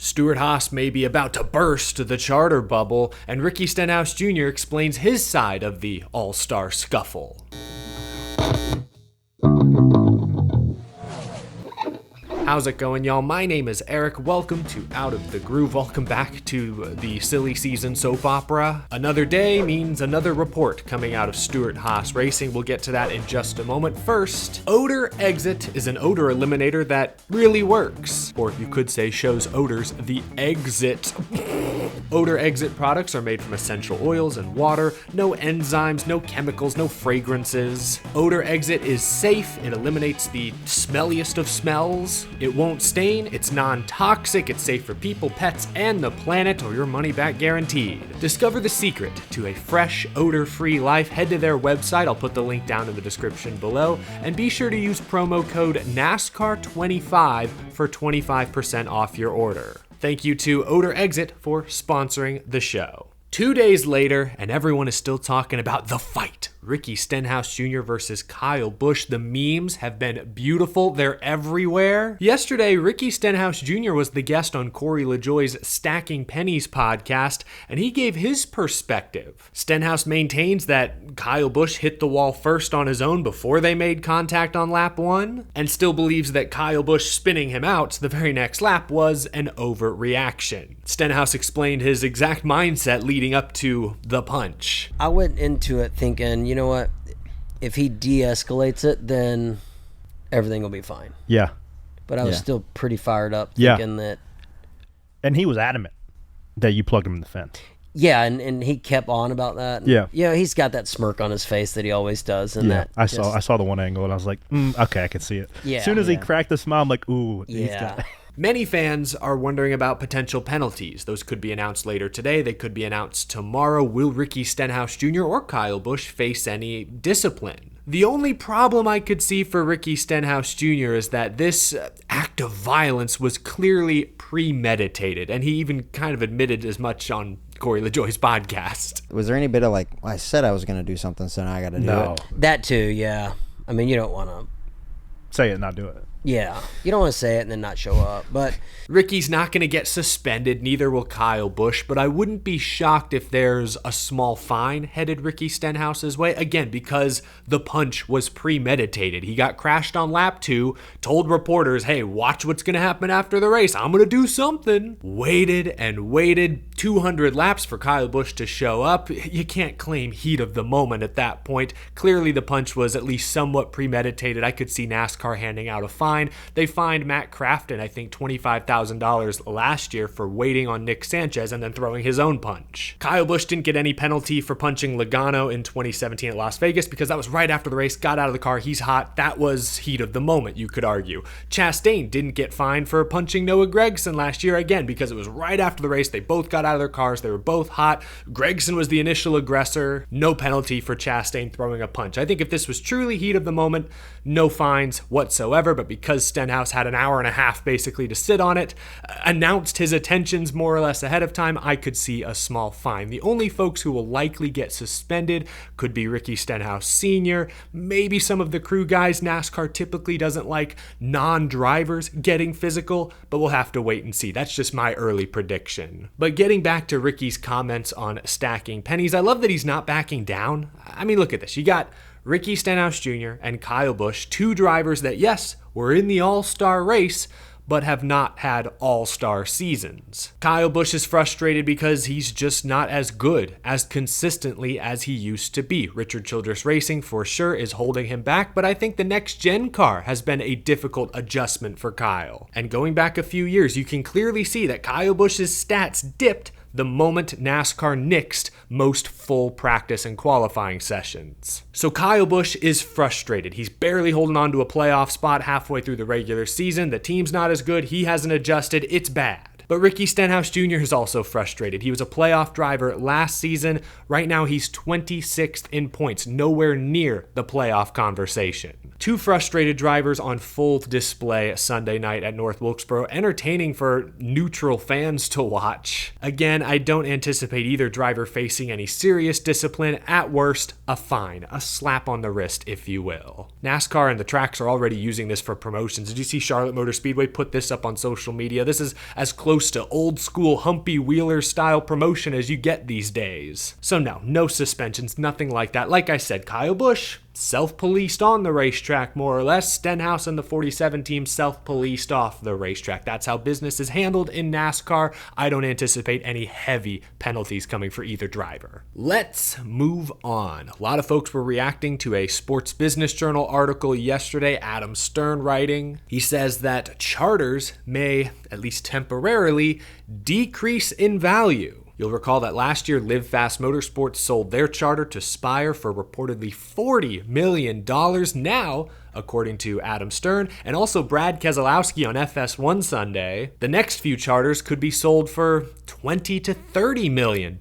Stewart-Haas may be about to burst the charter bubble, and Ricky Stenhouse Jr. explains his side of the all-star scuffle. How's it going, y'all? My name is Eric. Welcome to Out of the Groove. Welcome back to the silly season soap opera. Another day means another report coming out of Stewart-Haas Racing. We'll get to that in just a moment. First, OdorXit is an odor eliminator that really works. Or you could say shows odors the exit. OdorXit products are made from essential oils and water. No enzymes, no chemicals, no fragrances. OdorXit is safe. It eliminates the smelliest of smells. It won't stain, it's non-toxic, it's safe for people, pets, and the planet, or your money back guaranteed. Discover the secret to a fresh, odor-free life. Head to their website, I'll put the link down in the description below, and be sure to use promo code NASCAR25 for 25% off your order. Thank you to OdorXit for sponsoring the show. 2 days later, and everyone is still talking about the fight. Ricky Stenhouse Jr. versus Kyle Busch. The memes have been beautiful. They're everywhere. Yesterday, Ricky Stenhouse Jr. was the guest on Corey LaJoie's Stacking Pennies podcast, and he gave his perspective. Stenhouse maintains that Kyle Busch hit the wall first on his own before they made contact on lap 1, and still believes that Kyle Busch spinning him out the very next lap was an overreaction. Stenhouse explained his exact mindset leading up to the punch. I went into it thinking, you know what, if he de-escalates it, then everything will be fine. Yeah. But I was still pretty fired up thinking that... And he was adamant that you plugged him in the fence. Yeah, and he kept on about that. And, yeah, he's got that smirk on his face that he always does. And that I saw the one angle, and I was like, okay, I can see it. Yeah, as soon as he cracked the smile, I'm like, ooh, he's got it. Many fans are wondering about potential penalties. Those could be announced later today. They could be announced tomorrow. Will Ricky Stenhouse Jr. or Kyle Busch face any discipline? The only problem I could see for Ricky Stenhouse Jr. is that this act of violence was clearly premeditated, and he even kind of admitted as much on Corey LaJoie's podcast. Was there any bit of like, well, I said I was going to do something, so now I got to do it? That too, yeah. I mean, you don't want to... Say it, not do it. Yeah, you don't want to say it and then not show up, but... Ricky's not going to get suspended, neither will Kyle Busch, but I wouldn't be shocked if there's a small fine headed Ricky Stenhouse's way, again, because the punch was premeditated. He got crashed on lap 2, told reporters, hey, watch what's going to happen after the race, I'm going to do something. Waited and waited 200 laps for Kyle Busch to show up. You can't claim heat of the moment at that point. Clearly the punch was at least somewhat premeditated. I could see NASCAR handing out a fine. They fined Matt Crafton, I think, $25,000 last year for waiting on Nick Sanchez and then throwing his own punch. Kyle Busch didn't get any penalty for punching Logano in 2017 at Las Vegas because that was right after the race, got out of the car, he's hot. That was heat of the moment, you could argue. Chastain didn't get fined for punching Noah Gragson last year, again, because it was right after the race. They both got out of their cars. They were both hot. Gragson was the initial aggressor. No penalty for Chastain throwing a punch. I think if this was truly heat of the moment, no fines whatsoever, but because Stenhouse had an hour and a half basically to sit on it, announced his intentions more or less ahead of time, I could see a small fine. The only folks who will likely get suspended could be Ricky Stenhouse Sr., maybe some of the crew guys. NASCAR typically doesn't like non-drivers getting physical, but we'll have to wait and see. That's just my early prediction. But getting back to Ricky's comments on stacking pennies, I love that he's not backing down. I mean, look at this. You got Ricky Stenhouse Jr. and Kyle Busch, two drivers that, yes, were in the all-star race, but have not had all-star seasons. Kyle Busch is frustrated because he's just not as good, as consistently as he used to be. Richard Childress Racing, for sure, is holding him back, but I think the next-gen car has been a difficult adjustment for Kyle. And going back a few years, you can clearly see that Kyle Busch's stats dipped the moment NASCAR nixed most full practice and qualifying sessions. So Kyle Busch is frustrated. He's barely holding on to a playoff spot halfway through the regular season. The team's not as good. He hasn't adjusted. It's bad. But Ricky Stenhouse Jr. is also frustrated. He was a playoff driver last season. Right now, he's 26th in points, nowhere near the playoff conversation. Two frustrated drivers on full display Sunday night at North Wilkesboro, entertaining for neutral fans to watch. Again, I don't anticipate either driver facing any serious discipline. At worst, a fine, a slap on the wrist, if you will. NASCAR and the tracks are already using this for promotions. Did you see Charlotte Motor Speedway put this up on social media? This is as close close to old school Humpy Wheeler style promotion as you get these days. So no suspensions, nothing like that. Like I said, Kyle Busch self-policed on the racetrack, more or less. Stenhouse and the 47 team self-policed off the racetrack. That's how business is handled in NASCAR. I don't anticipate any heavy penalties coming for either driver. Let's move on. A lot of folks were reacting to a Sports Business Journal article yesterday, Adam Stern writing. He says that charters may, at least temporarily, decrease in value. You'll recall that last year, Live Fast Motorsports sold their charter to Spire for reportedly $40 million. Now, according to Adam Stern, and also Brad Keselowski on FS1 Sunday, the next few charters could be sold for $20 to $30 million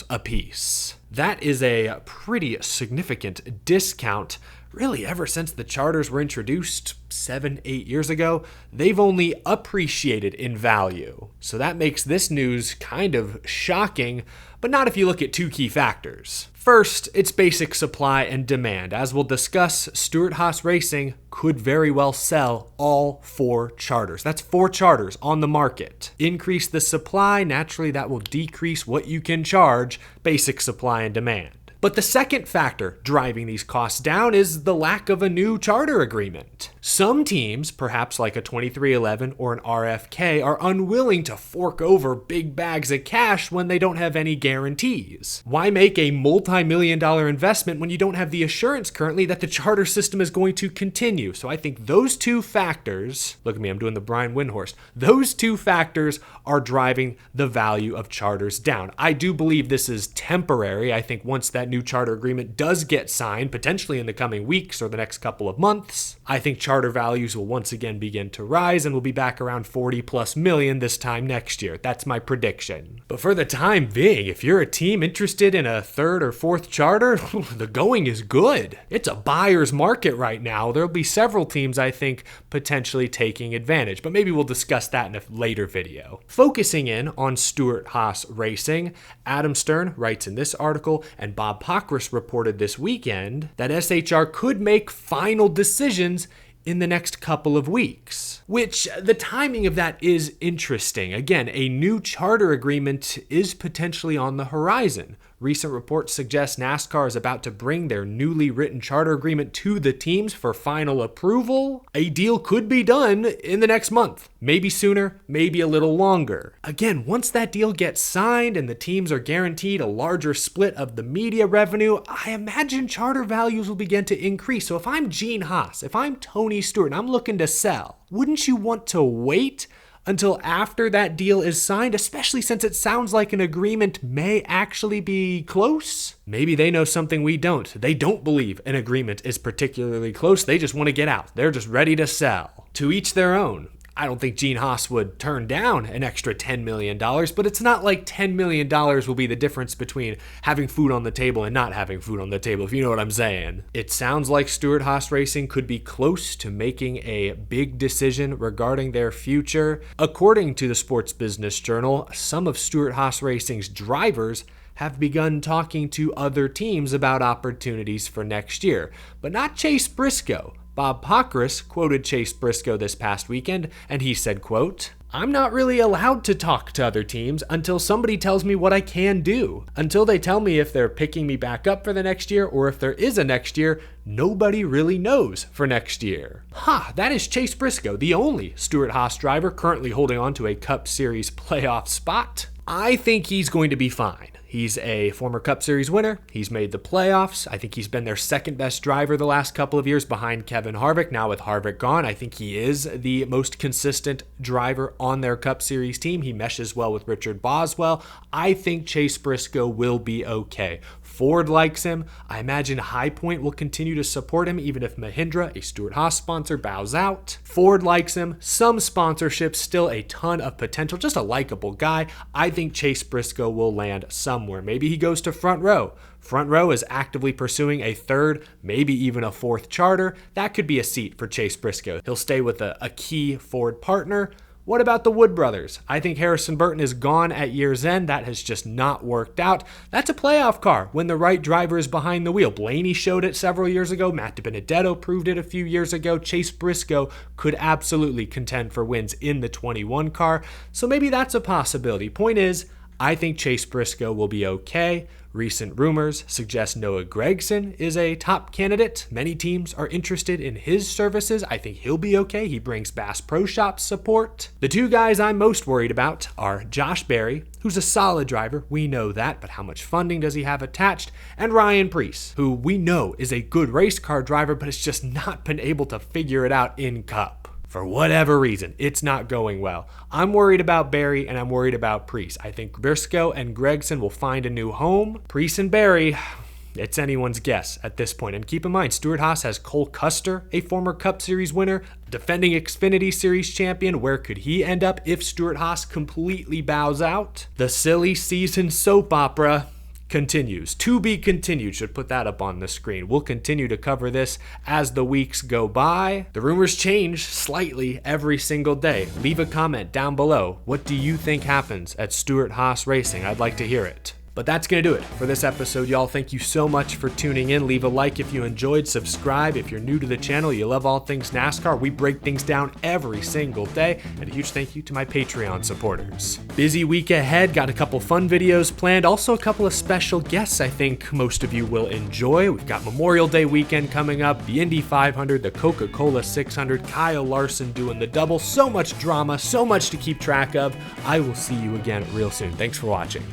apiece. That is a pretty significant discount. Really, ever since the charters were introduced 7-8 years ago, they've only appreciated in value. So that makes this news kind of shocking, but not if you look at two key factors. First, it's basic supply and demand. As we'll discuss, Stewart-Haas Racing could very well sell all 4 charters. That's 4 charters on the market. Increase the supply, naturally that will decrease what you can charge, basic supply and demand. But the second factor driving these costs down is the lack of a new charter agreement. Some teams, perhaps like a 2311 or an RFK, are unwilling to fork over big bags of cash when they don't have any guarantees. Why make a multi-million-dollar investment when you don't have the assurance currently that the charter system is going to continue? So I think those two factors, look at me, I'm doing the Brian Windhorst, those two factors are driving the value of charters down. I do believe this is temporary. I think once that new charter agreement does get signed, potentially in the coming weeks or the next couple of months, I think charter values will once again begin to rise and we'll be back around 40 plus million this time next year. That's my prediction. But for the time being, if you're a team interested in a 3rd or 4th charter, the going is good. It's a buyer's market right now. There'll be several teams, I think, potentially taking advantage, but maybe we'll discuss that in a later video. Focusing in on Stewart-Haas Racing, Adam Stern writes in this article, and Bob Pockrass reported this weekend, that SHR could make final decisions in the next couple of weeks, which the timing of that is interesting. Again, a new charter agreement is potentially on the horizon. Recent reports suggest NASCAR is about to bring their newly written charter agreement to the teams for final approval. A deal could be done in the next month, maybe sooner, maybe a little longer. Again, once that deal gets signed and the teams are guaranteed a larger split of the media revenue, I imagine charter values will begin to increase. So if I'm Gene Haas, if I'm Tony Stewart, and I'm looking to sell, wouldn't you want to wait until after that deal is signed, especially since it sounds like an agreement may actually be close? Maybe they know something we don't. They don't believe an agreement is particularly close. They just want to get out. They're just ready to sell. To each their own. I don't think Gene Haas would turn down an extra $10 million, but it's not like $10 million will be the difference between having food on the table and not having food on the table, if you know what I'm saying. It sounds like Stewart-Haas Racing could be close to making a big decision regarding their future. According to the Sports Business Journal, some of Stewart-Haas Racing's drivers have begun talking to other teams about opportunities for next year, but not Chase Briscoe. Bob Pockrass quoted Chase Briscoe this past weekend, and he said, quote, "I'm not really allowed to talk to other teams until somebody tells me what I can do. Until they tell me if they're picking me back up for the next year or if there is a next year, nobody really knows for next year." That is Chase Briscoe, the only Stewart-Haas driver currently holding on to a Cup Series playoff spot. I think he's going to be fine. He's a former Cup Series winner. He's made the playoffs. I think he's been their second best driver the last couple of years behind Kevin Harvick. Now with Harvick gone, I think he is the most consistent driver on their Cup Series team. He meshes well with Richard Boswell. I think Chase Briscoe will be okay. Ford likes him. I imagine High Point will continue to support him even if Mahindra, a Stewart-Haas sponsor, bows out. Ford likes him. Some sponsorships, still a ton of potential. Just a likable guy. I think Chase Briscoe will land somewhere. Maybe he goes to Front Row. Front Row is actively pursuing a 3rd, maybe even a 4th charter. That could be a seat for Chase Briscoe. He'll stay with a key Ford partner. What about the Wood brothers? I think Harrison Burton is gone at year's end. That has just not worked out. That's a playoff car when the right driver is behind the wheel. Blaney showed it several years ago. Matt DiBenedetto proved it a few years ago. Chase Briscoe could absolutely contend for wins in the 21 car. So maybe that's a possibility. Point is, I think Chase Briscoe will be okay. Recent rumors suggest Noah Gragson is a top candidate. Many teams are interested in his services. I think he'll be okay. He brings Bass Pro Shop support. The two guys I'm most worried about are Josh Berry, who's a solid driver. We know that, but how much funding does he have attached? And Ryan Preece, who we know is a good race car driver, but has just not been able to figure it out in Cup. For whatever reason, it's not going well. I'm worried about Berry and I'm worried about Preece. I think Briscoe and Gregson will find a new home. Preece and Berry, it's anyone's guess at this point. And keep in mind, Stewart-Haas has Cole Custer, a former Cup Series winner, defending Xfinity Series champion. Where could he end up if Stewart-Haas completely bows out? The silly season soap opera continues. To be continued. Should put that up on the screen. We'll continue to cover this as the weeks go by. The rumors change slightly every single day. Leave a comment down below. What do you think happens at Stewart-Haas Racing? I'd like to hear it. But that's going to do it for this episode, y'all. Thank you so much for tuning in. Leave a like if you enjoyed. Subscribe if you're new to the channel. You love all things NASCAR. We break things down every single day. And a huge thank you to my Patreon supporters. Busy week ahead. Got a couple fun videos planned. Also a couple of special guests I think most of you will enjoy. We've got Memorial Day weekend coming up. The Indy 500, the Coca-Cola 600. Kyle Larson doing the double. So much drama. So much to keep track of. I will see you again real soon. Thanks for watching.